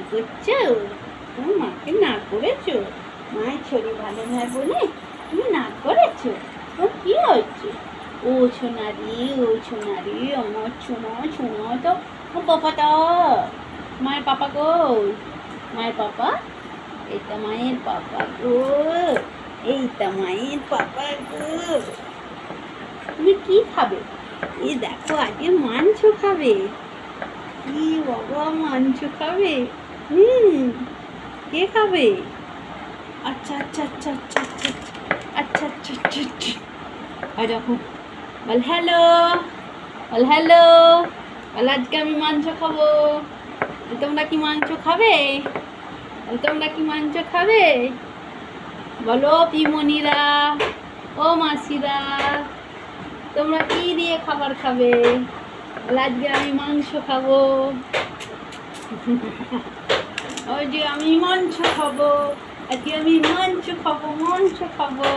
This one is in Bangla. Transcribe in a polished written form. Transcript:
করছো? তুমি মাকে না করেছো? মায়ের শরীর ভালো নয় বলে তুমি না করেছো? ও কি হচ্ছে? ও সোনারি, ও সোনারি, আমার সোনা সোনা তো ও পাপাটা। মায়ের পাপা কই? মায়ের পাপা? এইটা মায়ের পাপা গো, এইটা মায়ের পাপা গো। তুমি কি খাবে? এই দেখো আজকে মাংস খাবে। কি বাবা, মাংস খাবে? কে খাবে? আচ্ছা আচ্ছা আচ্ছা আচ্ছা আচ্ছা আচ্ছা আচ্ছা আচ্ছা আচ্ছা। আর দেখো, বল হ্যালো, বল হ্যালো, বল আজকে আমি মাংস খাবো। তোমরা কি মাংস খাবে? তোমরা কি মাংস খাবে? বলো পিমনিরা, ও মাসিরা, তোমরা কি দিয়ে খাবার খাবে? আজকে আমি মাংস খাবো। ওই যে আমি মাংস খাবো, আজকে আমি মাংস খাবো, মাংস খাবো।